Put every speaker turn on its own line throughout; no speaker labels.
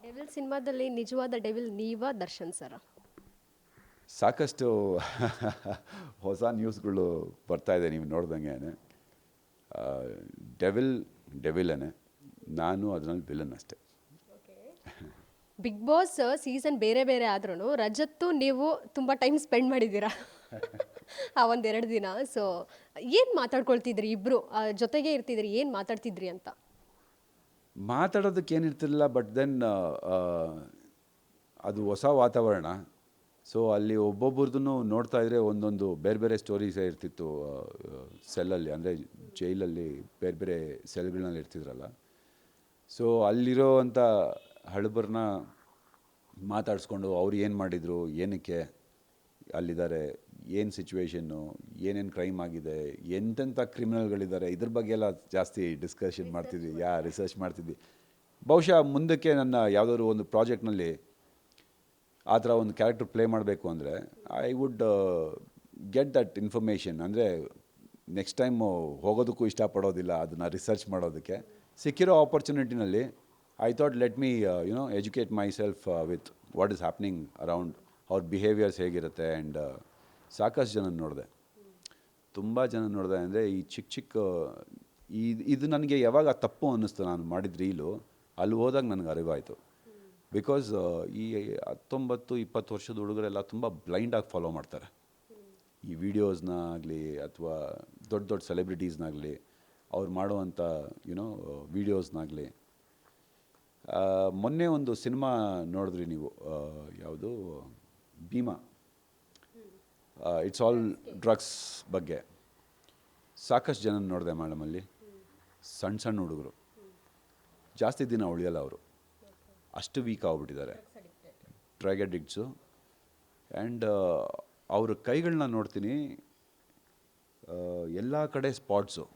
Devil ಸಿನಿಮಾದಲ್ಲಿ ನಿಜವಾದ devil ನೀವಾ ದರ್ಶನ್ ಸರ?
ಸಾಕಷ್ಟು ಹೊಸ ನ್ಯೂಸ್ಗಳು ಬರ್ತಾ ಇದೆ ನೀವು ನೋಡ್ದಂಗೆ. ಡೆವಿಲ್ ಡೆವಿಲನೇ, ನಾನು ಅದರಲ್ಲಿ ವಿಲನ್ ಅಷ್ಟೇ.
ಬಿಗ್ ಬಾಸ್ ಸೀಸನ್ ಬೇರೆ ಬೇರೆ ಆದ್ರೂ ರಜತ್ತು ನೀವು ತುಂಬ ಟೈಮ್ ಸ್ಪೆಂಡ್ ಮಾಡಿದ್ದೀರಾ ಆ ಒಂದೆರಡು ದಿನ. ಸೊ ಏನು ಮಾತಾಡ್ಕೊಳ್ತಿದ್ರಿ ಇಬ್ರು ಜೊತೆಗೆ ಇರ್ತಿದ್ರಿ, ಏನು ಮಾತಾಡ್ತಿದ್ರಿ ಅಂತ?
ಮಾತಾಡೋದಕ್ಕೆ ಏನಿರ್ತಿರಲಿಲ್ಲ, ಬಟ್ ದೆನ್ ಅದು ಹೊಸ ವಾತಾವರಣ. ಸೊ ಅಲ್ಲಿ ಒಬ್ಬೊಬ್ರದ್ದು ನೋಡ್ತಾ ಇದ್ರೆ ಒಂದೊಂದು ಬೇರೆ ಬೇರೆ ಸ್ಟೋರೀಸೇ ಇರ್ತಿತ್ತು. ಸೆಲ್ಲಲ್ಲಿ ಅಂದರೆ ಜೈಲಲ್ಲಿ ಬೇರೆ ಬೇರೆ ಸೆಲ್ಗಳಲ್ಲಿ ಇರ್ತಿದ್ರಲ್ಲ. ಸೊ ಅಲ್ಲಿರೋ ಅಂಥ ಹಳಬರನ್ನ ಮಾತಾಡಿಸ್ಕೊಂಡು ಅವ್ರು ಏನು ಮಾಡಿದರು, ಏನಕ್ಕೆ ಅಲ್ಲಿದ್ದಾರೆ, ಏನು ಸಿಚುವೇಶನ್ನು, ಏನೇನು ಕ್ರೈಮ್ ಆಗಿದೆ, ಎಂತೆಂಥ ಕ್ರಿಮಿನಲ್ಗಳಿದ್ದಾರೆ, ಇದ್ರ ಬಗ್ಗೆ ಎಲ್ಲ ಜಾಸ್ತಿ ಡಿಸ್ಕಷನ್ ಮಾಡ್ತಿದ್ವಿ, ರಿಸರ್ಚ್ ಮಾಡ್ತಿದ್ವಿ. ಬಹುಶಃ ಮುಂದಕ್ಕೆ ನನ್ನ ಯಾವುದಾದ್ರು ಒಂದು ಪ್ರಾಜೆಕ್ಟ್ನಲ್ಲಿ ಆ ಥರ ಒಂದು ಕ್ಯಾರೆಕ್ಟರ್ ಪ್ಲೇ ಮಾಡಬೇಕು ಅಂದರೆ I would get that information. ಅಂದರೆ ನೆಕ್ಸ್ಟ್ ಟೈಮು ಹೋಗೋದಕ್ಕೂ ಇಷ್ಟಪಡೋದಿಲ್ಲ ಅದನ್ನು ರಿಸರ್ಚ್ ಮಾಡೋದಕ್ಕೆ. ಸಿಕ್ಕಿರೋ ಆಪರ್ಚುನಿಟಿನಲ್ಲಿ I thought let me educate myself with what is happening around, ಅವ್ರ ಬಿಹೇವಿಯರ್ಸ್ ಹೇಗಿರುತ್ತೆ. ಆ್ಯಂಡ್ ಸಾಕಷ್ಟು ಜನ ನೋಡಿದೆ, ತುಂಬ ಜನ ನೋಡಿದೆ. ಅಂದರೆ ಈ ಚಿಕ್ಕ ಚಿಕ್ಕ ಇದು ನನಗೆ ಯಾವಾಗ ತಪ್ಪು ಅನ್ನಿಸ್ತು ನಾನು ಮಾಡಿದ ರೀಲು, ಅಲ್ಲಿ ಹೋದಾಗ ನನಗೆ ಅರಿವಾಯಿತು. ಬಿಕಾಸ್ ಈ 19-20 ವರ್ಷದ ಹುಡುಗರೆಲ್ಲ ತುಂಬ ಬ್ಲೈಂಡಾಗಿ ಫಾಲೋ ಮಾಡ್ತಾರೆ ಈ ವಿಡಿಯೋಸ್ನ ಆಗಲಿ ಅಥವಾ ದೊಡ್ಡ ದೊಡ್ಡ ಸೆಲೆಬ್ರಿಟೀಸ್ನಾಗಲಿ, ಅವ್ರು ಮಾಡುವಂಥ ವೀಡಿಯೋಸ್ನಾಗಲಿ. ಮೊನ್ನೆ ಒಂದು ಸಿನಿಮಾ ನೋಡಿದ್ರಿ ನೀವು, ಯಾವುದು, ಭೀಮಾ. ಇಟ್ಸ್ ಆಲ್ ಡ್ರಗ್ಸ್ ಬಗ್ಗೆ. ಸಾಕಷ್ಟು ಜನ ನೋಡಿದೆ ಮೇಡಮ್ ಅಲ್ಲಿ. ಸಣ್ಣ ಸಣ್ಣ ಹುಡುಗರು, ಜಾಸ್ತಿ ದಿನ ಉಳಿಯಲ್ಲ ಅವರು, ಅಷ್ಟು ವೀಕ್ ಆಗಿಬಿಟ್ಟಿದ್ದಾರೆ, ಡ್ರಗ್ ಅಡಿಕ್ಟ್ಸು. ಆ್ಯಂಡ್ ಅವ್ರ ಕೈಗಳನ್ನ ನೋಡ್ತೀನಿ, ಎಲ್ಲ ಕಡೆ ಸ್ಪಾಟ್ಸು,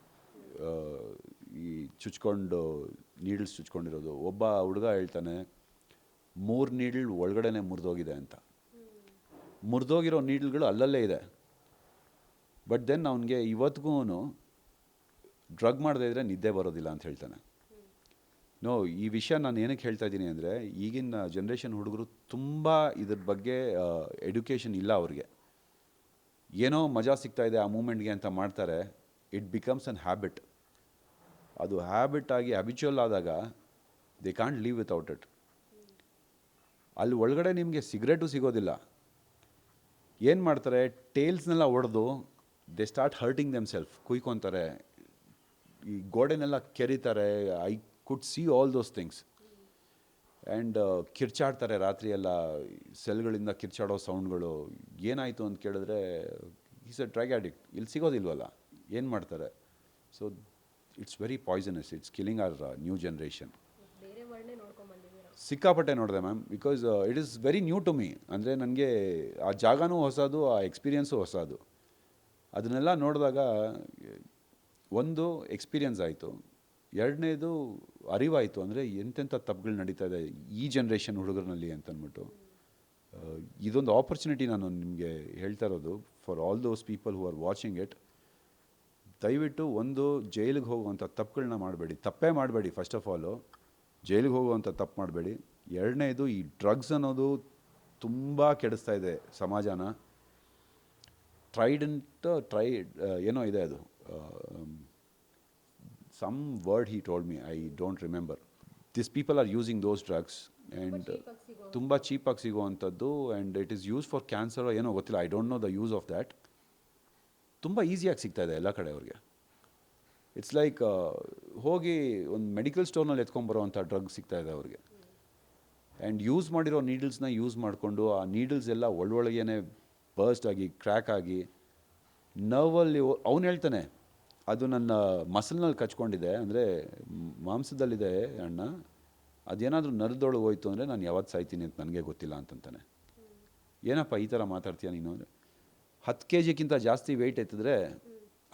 ಈ ಚುಚ್ಕೊಂಡು ನೀಡಲ್ಸ್ ಚುಚ್ಕೊಂಡಿರೋದು. ಒಬ್ಬ ಹುಡುಗ ಹೇಳ್ತಾನೆ 3 ನೀಡಲ್ ಒಳಗಡೆನೆ ಮುರಿದೋಗಿದೆ ಅಂತ. ಮುರಿದೋಗಿರೋ ನೀಡಲ್ಗಳು ಅಲ್ಲಲ್ಲೇ ಇದೆ. ಬಟ್ ದೆನ್ ಅವನಿಗೆ ಇವತ್ತಿಗೂ ಡ್ರಗ್ ಮಾಡದೇ ಇದ್ದರೆ ನಿದ್ದೆ ಬರೋದಿಲ್ಲ ಅಂತ ಹೇಳ್ತಾನೆ. ಈ ವಿಷಯ ನಾನು ಏನಕ್ಕೆ ಹೇಳ್ತಾ ಇದ್ದೀನಿ ಅಂದರೆ, ಈಗಿನ ಜನ್ರೇಷನ್ ಹುಡುಗರು ತುಂಬ ಇದ್ರ ಬಗ್ಗೆ ಎಡ್ಯುಕೇಷನ್ ಇಲ್ಲ ಅವ್ರಿಗೆ. ಏನೋ ಮಜಾ ಸಿಗ್ತಾ ಇದೆ ಆ ಮೂಮೆಂಟ್ಗೆ ಅಂತ ಮಾಡ್ತಾರೆ. It becomes an habit. ಅದು ಹ್ಯಾಬಿಟ್ ಆಗಿ ಹ್ಯಾಬಿಚುವಲ್ ಆದಾಗ they can't live without it. ಅಲ್ಲಿ ಒಳಗಡೆ ನಿಮಗೆ ಸಿಗರೇಟು ಸಿಗೋದಿಲ್ಲ. ಏನು ಮಾಡ್ತಾರೆ, ಟೇಲ್ಸ್ನೆಲ್ಲ ಹೊಡೆದು they start hurting themselves, ಕುಯ್ಕೊತಾರೆ, ಈ ಗೋಡೆನೆಲ್ಲ ಕೆರಿತಾರೆ. I could see all those things. And ಕಿರ್ಚಾಡ್ತಾರೆ ರಾತ್ರಿ ಎಲ್ಲ, ಸೆಲ್ಗಳಿಂದ ಕಿರ್ಚಾಡೋ ಸೌಂಡ್ಗಳು. ಏನಾಯಿತು ಅಂತ ಕೇಳಿದ್ರೆ ಈಸ್ ಅ ಡ್ರಗ್ ಅಡಿಕ್ಟ್, ಇಲ್ಲಿ ಸಿಗೋದಿಲ್ವಲ್ಲ, ಏನು ಮಾಡ್ತಾರೆ. So it's very poisonous, it's killing our new generation. ಸಿಕ್ಕಾಪಟ್ಟೆ ನೋಡಿದೆ ma'am, because it is very new to me. ಅಂದರೆ ನನಗೆ ಆ ಜಾಗನೂ ಹೊಸದು, ಆ ಎಕ್ಸ್ಪೀರಿಯನ್ಸು ಹೊಸದು. ಅದನ್ನೆಲ್ಲ ನೋಡಿದಾಗ ಒಂದು ಎಕ್ಸ್ಪೀರಿಯನ್ಸ್ ಆಯಿತು, ಎರಡನೇದು ಅರಿವಾಯಿತು. ಅಂದರೆ ಎಂತೆಂಥ ತಪ್ಪುಗಳು ನಡೀತಾ ಇದೆ ಈ ಜನ್ರೇಷನ್ ಹುಡುಗರಲ್ಲಿ ಅಂತಂದ್ಬಿಟ್ಟು. ಇದೊಂದು ಆಪರ್ಚುನಿಟಿ ನಾನು ನಿಮಗೆ ಹೇಳ್ತಾ ಇರೋದು for all those people who are watching it. ದಯವಿಟ್ಟು ಒಂದು ಜೈಲಿಗೆ ಹೋಗುವಂಥ ತಪ್ಪುಗಳನ್ನ ಮಾಡಬೇಡಿ, ತಪ್ಪೇ ಮಾಡಬೇಡಿ. ಫಸ್ಟ್ ಆಫ್ ಆಲು ಜೈಲಿಗೆ ಹೋಗುವಂಥ ತಪ್ಪು ಮಾಡಬೇಡಿ. ಎರಡನೇದು, ಈ ಡ್ರಗ್ಸ್ ಅನ್ನೋದು ತುಂಬ ಕೆಡಿಸ್ತಾ ಇದೆ ಸಮಾಜನ. ಏನೋ ಇದೆ ಅದು, some word he told me, I don't remember. These people are using those drugs and ತುಂಬ ಚೀಪಾಗಿ ಸಿಗುವಂಥದ್ದು. And it is use for cancer ಏನೋ ಗೊತ್ತಿಲ್ಲ, I don't know the use of that. ತುಂಬ ಈಸಿಯಾಗಿ ಸಿಗ್ತಾ ಇದೆ ಎಲ್ಲ ಕಡೆ ಅವ್ರಿಗೆ. ಇಟ್ಸ್ ಲೈಕ್ ಹೋಗಿ ಒಂದು ಮೆಡಿಕಲ್ ಸ್ಟೋರ್ನಲ್ಲಿ ಎತ್ಕೊಂಬರೋವಂಥ ಡ್ರಗ್ ಸಿಗ್ತಾ ಇದೆ ಅವ್ರಿಗೆ. ಆ್ಯಂಡ್ ಯೂಸ್ ಮಾಡಿರೋ ನೀಡಲ್ಸ್ನ ಯೂಸ್ ಮಾಡಿಕೊಂಡು ಆ ನೀಡಲ್ಸ್ ಎಲ್ಲ ಒಳೊಳಗೇನೆ ಬರ್ಸ್ಟ್ ಆಗಿ, ಕ್ರ್ಯಾಕ್ ಆಗಿ, ನರ್ವಲ್ಲಿ ಅವನು ಹೇಳ್ತಾನೆ ಅದು ನನ್ನ ಮಸಲ್ನಲ್ಲಿ ಕಚ್ಕೊಂಡಿದೆ, ಅಂದರೆ ಮಾಂಸದಲ್ಲಿದೆ ಅಣ್ಣ, ಅದೇನಾದರೂ ನರದೊಳಗೆ ಹೋಯ್ತು ಅಂದರೆ ನಾನು ಯಾವತ್ತು ಸಾಯ್ತೀನಿ ಅಂತ ನನಗೆ ಗೊತ್ತಿಲ್ಲ ಅಂತಂತಾನೆ. ಏನಪ್ಪ ಈ ಥರ ಮಾತಾಡ್ತೀಯ ನೀನು ಅಂದರೆ, 10 kgಕ್ಕಿಂತ ಜಾಸ್ತಿ ವೆಯ್ಟ್ ಎತ್ತಿದ್ರೆ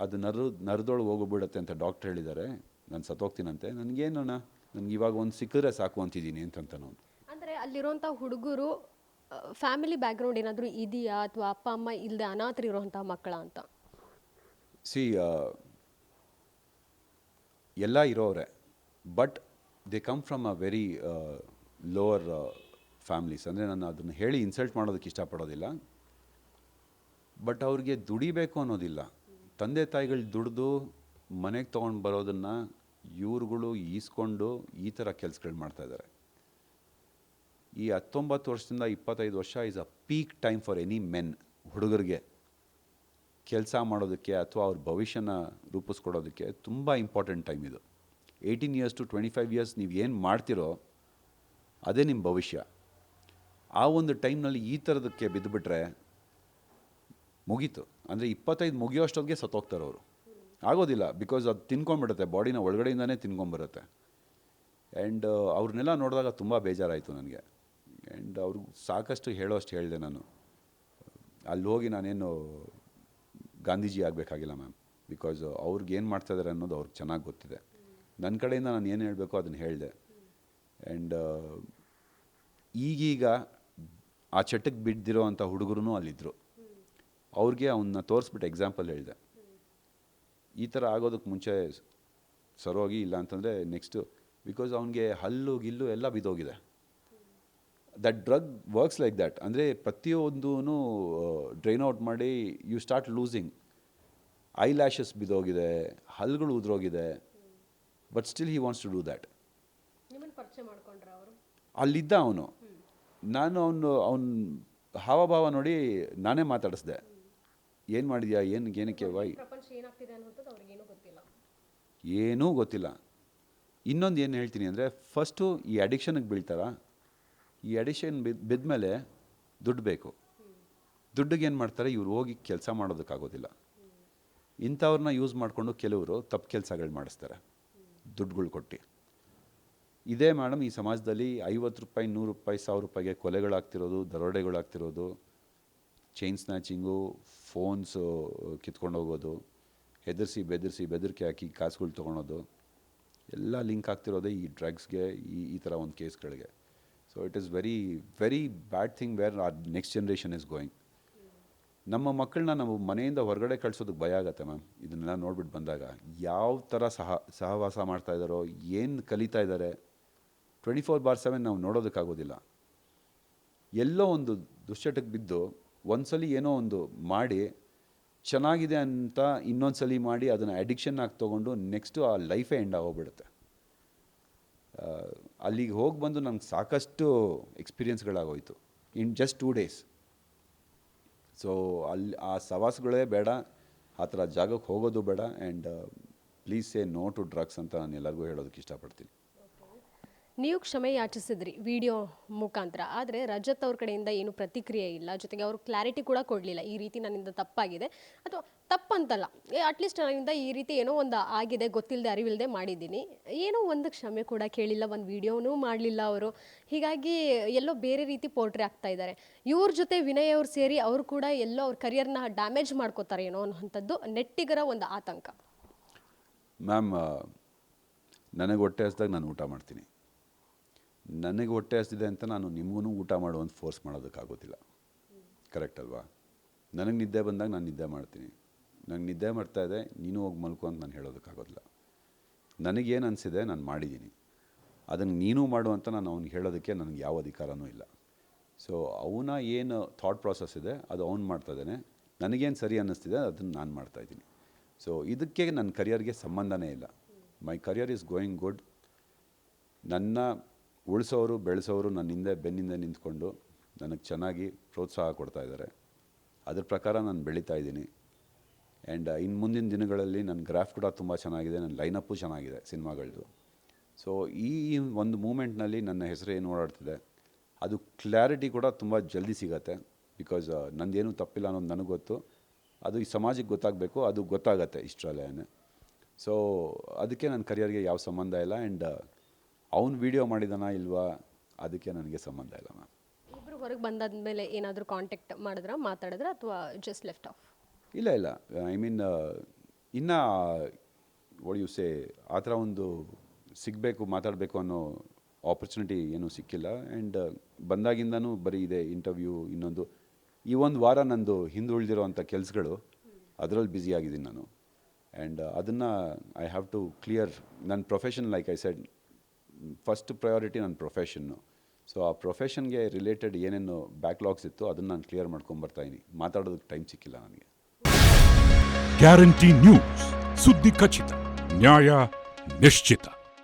ಅದು ನರದೊಳಗೆ ಹೋಗ್ಬಿಡುತ್ತೆ ಅಂತ ಡಾಕ್ಟ್ರ್ ಹೇಳಿದ್ದಾರೆ, ನಾನು ಸತ್ತೋಗ್ತೀನಂತೆ. ನನಗೇನಣ್ಣ, ನನಗೆ ಇವಾಗ ಒಂದು ಸಿಕ್ಕಿದ್ರೆ ಸಾಕು ಅಂತಿದ್ದೀನಿ ಅಂತಂತ ನಾನು.
ಅಂದರೆ ಅಲ್ಲಿರುವಂಥ ಹುಡುಗರು ಫ್ಯಾಮಿಲಿ ಬ್ಯಾಕ್ಗ್ರೌಂಡ್ ಏನಾದರೂ ಇದೆಯಾ, ಅಥವಾ ಅಪ್ಪ ಅಮ್ಮ ಇಲ್ಲದೆ ಅನಾಥರಿರುವಂಥ ಮಕ್ಕಳ ಅಂತ?
ಸಿ, ಎಲ್ಲ ಇರೋರೆ, but they come from a very lower families. ಅಂದರೆ ನಾನು ಅದನ್ನು ಹೇಳಿ ಇನ್ಸಲ್ಟ್ ಮಾಡೋದಕ್ಕೆ ಇಷ್ಟಪಡೋದಿಲ್ಲ. ಬಟ್ ಅವ್ರಿಗೆ ದುಡಿಬೇಕು ಅನ್ನೋದಿಲ್ಲ. ತಂದೆ ತಾಯಿಗಳು ದುಡಿದು ಮನೆಗೆ ತೊಗೊಂಡು ಬರೋದನ್ನು ಇವ್ರುಗಳು ಈಸ್ಕೊಂಡು ಈ ಥರ ಕೆಲಸಗಳು ಮಾಡ್ತಾಯಿದ್ದಾರೆ. ಈ 19 ವರ್ಷದಿಂದ 25 ವರ್ಷ is a peak time for any men. ಹುಡುಗರಿಗೆ ಕೆಲಸ ಮಾಡೋದಕ್ಕೆ ಅಥವಾ ಅವ್ರ ಭವಿಷ್ಯನ ರೂಪಿಸ್ಕೊಡೋದಕ್ಕೆ ತುಂಬ ಇಂಪಾರ್ಟೆಂಟ್ ಟೈಮ್ ಇದು. 18 ಇಯರ್ಸ್ ಟು 25 ಇಯರ್ಸ್ ನೀವು ಏನು ಮಾಡ್ತಿರೋ ಅದೇ ನಿಮ್ಮ ಭವಿಷ್ಯ. ಆ ಒಂದು ಟೈಮ್ನಲ್ಲಿ ಈ ಥರದಕ್ಕೆ ಬಿದ್ದುಬಿಟ್ರೆ ಮುಗೀತು. ಅಂದರೆ 25 ಮುಗಿಯೋಷ್ಟೊತ್ತಿಗೆ ಸತ್ತೋಗ್ತಾರೆ ಅವರು. ಆಗೋದಿಲ್ಲ, ಬಿಕಾಸ್ ಅದು ತಿನ್ಕೊಂಡ್ಬಿಡುತ್ತೆ, ಬಾಡಿನ ಒಳಗಡೆಯಿಂದನೇ ತಿನ್ಕೊಂಬರುತ್ತೆ. ಆ್ಯಂಡ್ ಅವ್ರನ್ನೆಲ್ಲ ನೋಡಿದಾಗ ತುಂಬ ಬೇಜಾರಾಯಿತು ನನಗೆ. ಆ್ಯಂಡ್ ಅವ್ರಿಗೆ ಸಾಕಷ್ಟು ಹೇಳೋಷ್ಟು ಹೇಳಿದೆ ನಾನು. ಅಲ್ಲಿ ಹೋಗಿ ನಾನೇನು ಗಾಂಧೀಜಿ ಆಗಬೇಕಾಗಿಲ್ಲ ಮ್ಯಾಮ್, ಬಿಕಾಸ್ ಅವ್ರಿಗೆ ಏನು ಮಾಡ್ತಾಯಿದ್ದಾರೆ ಅನ್ನೋದು ಅವ್ರಿಗೆ ಚೆನ್ನಾಗಿ ಗೊತ್ತಿದೆ. ನನ್ನ ಕಡೆಯಿಂದ ನಾನು ಏನು ಹೇಳಬೇಕು ಅದನ್ನು ಹೇಳಿದೆ. ಆ್ಯಂಡ್ ಈಗೀಗ ಆ ಚಟಕ್ಕೆ ಬಿದ್ದಿರೋ ಅಂಥ ಹುಡುಗರು ಅಲ್ಲಿದ್ದರು. ಅವ್ರಿಗೆ ಅವನ್ನ ತೋರಿಸ್ಬಿಟ್ಟು ಎಕ್ಸಾಂಪಲ್ ಹೇಳಿದೆ. ಈ ಥರ ಆಗೋದಕ್ಕೆ ಮುಂಚೆ ಸರೋಗಿ, ಇಲ್ಲ ಅಂತಂದರೆ ನೆಕ್ಸ್ಟು, ಬಿಕಾಸ್ ಅವನಿಗೆ ಹಲ್ಲು ಗಿಲ್ಲು ಎಲ್ಲ ಬಿದ್ದೋಗಿದೆ. That drug works like that. ಅಂದರೆ ಪ್ರತಿಯೊಂದೂ ಡ್ರೈನ್ ಔಟ್ ಮಾಡಿ you start losing. Eyelashes ಬಿದ್ದೋಗಿದೆ, ಹಲ್ಗಳು ಉದ್ರೋಗಿದೆ, but still he wants to do that.
ನಿಮ್ಮನ್ನು ಪರಿಚಯ ಮಾಡ್ಕೊಂಡ್ರ ಅವರು?
ಅಲ್ಲಿದ್ದ ಅವನು. ನಾನು ಅವನ ಹಾವಭಾವ ನೋಡಿ ನಾನೇ ಮಾತಾಡಿಸ್ದೆ. ಏನು ಮಾಡಿದ್ಯಾ, ಏನಕ್ಕೆ ವೈ,
ಪ್ರಪಂಚ ಏನಾಗ್ತಿದೆ ಅನ್ನೋದು ಅವ್ರಿಗೇನೂ ಗೊತ್ತಿಲ್ಲ.
ಏನೂ ಗೊತ್ತಿಲ್ಲ. ಇನ್ನೊಂದು ಏನು ಹೇಳ್ತೀನಿ ಅಂದರೆ, ಫಸ್ಟು ಈ ಅಡಿಕ್ಷನ್ಗೆ ಬೀಳ್ತಾರ. ಈ ಅಡಿಕ್ಷನ್ ಬಿದ್ಮೇಲೆ ದುಡ್ಡು ಬೇಕು. ದುಡ್ಡಿಗೆ ಏನು ಮಾಡ್ತಾರೆ, ಇವ್ರು ಹೋಗಿ ಕೆಲಸ ಮಾಡೋದಕ್ಕಾಗೋದಿಲ್ಲ. ಇಂಥವ್ರನ್ನ ಯೂಸ್ ಮಾಡಿಕೊಂಡು ಕೆಲವರು ತಪ್ಪು ಕೆಲಸಗಳು ಮಾಡಿಸ್ತಾರೆ ದುಡ್ಡುಗಳು ಕೊಟ್ಟು. ಇದೇ ಮೇಡಮ್ ಈ ಸಮಾಜದಲ್ಲಿ 50 ರೂಪಾಯಿ, 100 ರೂಪಾಯಿ, 1000 ರೂಪಾಯಿಗೆ ಕೊಲೆಗಳಾಗ್ತಿರೋದು, ದರೋಡೆಗಳಾಗ್ತಿರೋದು, ಚೈನ್ ಸ್ನ್ಯಾಚಿಂಗು, ಫೋನ್ಸು ಕಿತ್ಕೊಂಡು ಹೋಗೋದು, ಬೆದರಿಕೆ ಹಾಕಿ ಕಾಸುಗಳು ತೊಗೊಳೋದು, ಎಲ್ಲ ಲಿಂಕ್ ಆಗ್ತಿರೋದೇ ಈ ಡ್ರಗ್ಸ್ಗೆ, ಈ ಥರ ಒಂದು ಕೇಸ್ಗಳಿಗೆ. So it is very very bad thing where our next generation is going. ನಮ್ಮ ಮಕ್ಕಳನ್ನ ನಾವು ಮನೆಯಿಂದ ಹೊರಗಡೆ ಕಳಿಸೋದಕ್ಕೆ ಭಯ ಆಗುತ್ತೆ ಮ್ಯಾಮ್. ಇದನ್ನೆಲ್ಲ ನೋಡ್ಬಿಟ್ಟು ಬಂದಾಗ ಯಾವ ಥರ ಸಹವಾಸ ಮಾಡ್ತಾಯಿದ್ದಾರೋ, ಏನು ಕಲಿತಾ ಇದ್ದಾರೆ, 24/7 ನಾವು ನೋಡೋದಕ್ಕಾಗೋದಿಲ್ಲ. ಎಲ್ಲೋ ಒಂದು ದುಶ್ಚಟಕ್ಕೆ ಬಿದ್ದು ಒಂದ್ಸಲಿ ಏನೋ ಒಂದು ಮಾಡಿ ಚೆನ್ನಾಗಿದೆ ಅಂತ ಇನ್ನೊಂದು ಮಾಡಿ ಅದನ್ನು ಅಡಿಕ್ಷನ್ ಆಗಿ ತೊಗೊಂಡು ನೆಕ್ಸ್ಟು ಆ ಲೈಫೇ ಎಂಡ್ ಆಗೋಗ್ಬಿಡುತ್ತೆ. ಅಲ್ಲಿಗೆ ಹೋಗಿ ಬಂದು ನಂಗೆ ಸಾಕಷ್ಟು ಎಕ್ಸ್ಪೀರಿಯನ್ಸ್ಗಳಾಗೋಯ್ತು ಇನ್ ಜಸ್ಟ್ 2 days. ಸೊ ಅಲ್ಲಿ ಆ ಸವಾಸಗಳೇ ಬೇಡ, ಆ ಥರ ಜಾಗಕ್ಕೆ ಹೋಗೋದು ಬೇಡ. And please say no to drugs ಅಂತ ನಾನು ಎಲ್ಲರಿಗೂ ಹೇಳೋದಕ್ಕೆ ಇಷ್ಟಪಡ್ತೀನಿ.
ನೀವು ಕ್ಷಮೆ ಯಾಚಿಸಿದ್ರಿ ವಿಡಿಯೋ ಮುಖಾಂತರ, ಆದರೆ ರಜತ್ ಅವ್ರ ಕಡೆಯಿಂದ ಏನು ಪ್ರತಿಕ್ರಿಯೆ ಇಲ್ಲ, ಜೊತೆಗೆ ಅವರು ಕ್ಲಾರಿಟಿ ಕೂಡ ಕೊಡಲಿಲ್ಲ. ಈ ರೀತಿ ನನ್ನಿಂದ ತಪ್ಪಾಗಿದೆ, ಅಥವಾ ತಪ್ಪಂತಲ್ಲ, ಅಟ್ಲೀಸ್ಟ್ ನನ್ನಿಂದ ಈ ರೀತಿ ಏನೋ ಒಂದು ಆಗಿದೆ, ಗೊತ್ತಿಲ್ಲದೆ ಅರಿವಿಲ್ಲದೆ ಮಾಡಿದ್ದೀನಿ, ಏನೋ ಒಂದು ಕ್ಷಮೆ ಕೂಡ ಕೇಳಿಲ್ಲ, ಒಂದು ವಿಡಿಯೋನೂ ಮಾಡಲಿಲ್ಲ ಅವರು. ಹೀಗಾಗಿ ಎಲ್ಲೋ ಬೇರೆ ರೀತಿ ಪೋರ್ಟ್ರೇ ಆಗ್ತಾ ಇದ್ದಾರೆ. ಇವ್ರ ಜೊತೆ ವಿನಯ್ ಅವ್ರು ಸೇರಿ ಅವರು ಕೂಡ ಎಲ್ಲೋ ಅವ್ರ ಕರಿಯರ್ನ ಡ್ಯಾಮೇಜ್ ಮಾಡ್ಕೋತಾರೆ ಏನೋ ಅನ್ನೋಂಥದ್ದು ನೆಟ್ಟಿಗರ ಒಂದು ಆತಂಕ.
ಮ್ಯಾಮ್, ನನಗೆ ಹೊಟ್ಟೆ ಹಸ್ದಾಗ ನಾನು ಊಟ ಮಾಡ್ತೀನಿ. ನನಗೆ ಹೊಟ್ಟೆ ಹಸ್ದಿದೆ ಅಂತ ನಾನು ನಿಮಗೂ ಊಟ ಮಾಡುವಂತ ಫೋರ್ಸ್ ಮಾಡೋದಕ್ಕಾಗೋದಿಲ್ಲ. ಕರೆಕ್ಟ್ ಅಲ್ವಾ? ನನಗೆ ನಿದ್ದೆ ಬಂದಾಗ ನಾನು ನಿದ್ದೆ ಮಾಡ್ತೀನಿ. ನನಗೆ ನಿದ್ದೆ ಮಾಡ್ತಾಯಿದೆ, ನೀನು ಹೋಗಿ ಮಲ್ಕೊ ಅಂತ ನಾನು ಹೇಳೋದಕ್ಕಾಗೋದಿಲ್ಲ. ನನಗೇನು ಅನಿಸಿದೆ ನಾನು ಮಾಡಿದ್ದೀನಿ, ಅದನ್ನು ನೀನು ಮಾಡು ಅಂತ ನಾನು ಅವ್ನಿಗೆ ಹೇಳೋದಕ್ಕೆ ನನಗೆ ಯಾವ ಅಧಿಕಾರನೂ ಇಲ್ಲ. ಸೊ ಅವನ ಏನು ಥಾಟ್ ಪ್ರಾಸೆಸ್ ಇದೆ ಅದು ಅವ್ನು ಮಾಡ್ತಾಯಿದ್ದಾನೆ. ನನಗೇನು ಸರಿ ಅನ್ನಿಸ್ತಿದೆ ಅದನ್ನು ನಾನು ಮಾಡ್ತಾಯಿದ್ದೀನಿ. ಸೊ ಇದಕ್ಕೆ ನನ್ನ ಕರಿಯರ್ಗೆ ಸಂಬಂಧನೇ ಇಲ್ಲ. My career is going good. ನನ್ನ ಉಳಿಸೋರು ಬೆಳೆಸೋರು ನನ್ನ ಹಿಂದೆ ಬೆನ್ನಿಂದೆ ನಿಂತ್ಕೊಂಡು ನನಗೆ ಚೆನ್ನಾಗಿ ಪ್ರೋತ್ಸಾಹ ಕೊಡ್ತಾಯಿದ್ದಾರೆ. ಅದ್ರ ಪ್ರಕಾರ ನಾನು ಬೆಳೀತಾ ಇದ್ದೀನಿ. ಆ್ಯಂಡ್ ಇನ್ನು ಮುಂದಿನ ದಿನಗಳಲ್ಲಿ ನನ್ನ ಗ್ರಾಫ್ ಕೂಡ ತುಂಬ ಚೆನ್ನಾಗಿದೆ, ನನ್ನ ಲೈನಪ್ಪು ಚೆನ್ನಾಗಿದೆ ಸಿನಿಮಾಗಳದ್ದು. ಸೊ ಈ ಒಂದು ಮೂಮೆಂಟ್ನಲ್ಲಿ ನನ್ನ ಹೆಸರು ಏನು ಓಡಾಡ್ತಿದೆ ಅದು ಕ್ಲಾರಿಟಿ ಕೂಡ ತುಂಬ ಜಲ್ದಿ ಸಿಗತ್ತೆ. ಬಿಕಾಸ್ ನಂದೇನು ತಪ್ಪಿಲ್ಲ ಅನ್ನೋದು ನನಗೆ ಗೊತ್ತು. ಅದು ಈ ಸಮಾಜಕ್ಕೆ ಗೊತ್ತಾಗಬೇಕು, ಅದು ಗೊತ್ತಾಗತ್ತೆ ಇಷ್ಟರಲ್ಲೇ. ಸೊ ಅದಕ್ಕೆ ನನ್ನ ಕರಿಯರ್ಗೆ ಯಾವ ಸಂಬಂಧ ಇಲ್ಲ. ಆ್ಯಂಡ್ ಅವ್ನು ವಿಡಿಯೋ ಮಾಡಿದಾನ ಇಲ್ವಾ ಅದಕ್ಕೆ ನನಗೆ ಸಂಬಂಧ ಇಲ್ಲ ಮ್ಯಾಮ್.
ಇಬ್ಬರು ಹೊರಗೆ ಬಂದಾದ್ಮೇಲೆ ಏನಾದರೂ ಕಾಂಟ್ಯಾಕ್ಟ್ ಮಾಡಿದ್ರ, ಮಾತಾಡಿದ್ರ, ಅಥವಾ ಜಸ್ಟ್ ಲೆಫ್ಟ್ ಆಫ್?
ಇಲ್ಲ, ಐ ಮೀನ್ ಇನ್ನೂ ವಾಟ್ ಯು ಸೇ ಆ ಥರ ಒಂದು ಸಿಗಬೇಕು, ಮಾತಾಡಬೇಕು ಅನ್ನೋ ಆಪರ್ಚುನಿಟಿ ಏನೂ ಸಿಕ್ಕಿಲ್ಲ. ಆ್ಯಂಡ್ ಬಂದಾಗಿಂದನೂ ಬರೀ ಇದೆ ಇಂಟರ್ವ್ಯೂ, ಇನ್ನೊಂದು ಈ ಒಂದು ವಾರ ನಂದು ಹಿಂದುಳಿದಿರೋ ಅಂಥ ಕೆಲಸಗಳು ಅದರಲ್ಲಿ ಬ್ಯುಸಿ ಆಗಿದ್ದೀನಿ ನಾನು. ಆ್ಯಂಡ್ ಅದನ್ನು ಐ ಹ್ಯಾವ್ ಟು ಕ್ಲಿಯರ್ ನನ್ನ profession. Like I said, first priority ನನ್ನ ಪ್ರೊಫೆಷನ್ನು. ಸೊ ಆ ಪ್ರೊಫೆಷನ್ಗೆ ರಿಲೇಟೆಡ್ ಏನೇನು ಬ್ಯಾಕ್ಲಾಗ್ಸ್ ಇತ್ತು ಅದನ್ನು ನಾನು ಕ್ಲಿಯರ್ ಮಾಡ್ಕೊಂಬರ್ತಾಯಿದ್ದೀನಿ. ಮಾತಾಡೋದಕ್ಕೆ ಟೈಮ್ ಸಿಕ್ಕಿಲ್ಲ ನನಗೆ.
ಗ್ಯಾರಂಟಿ ನ್ಯೂಸ್, ಸುದ್ದಿ ಖಚಿತ, ನ್ಯಾಯ ನಿಶ್ಚಿತ.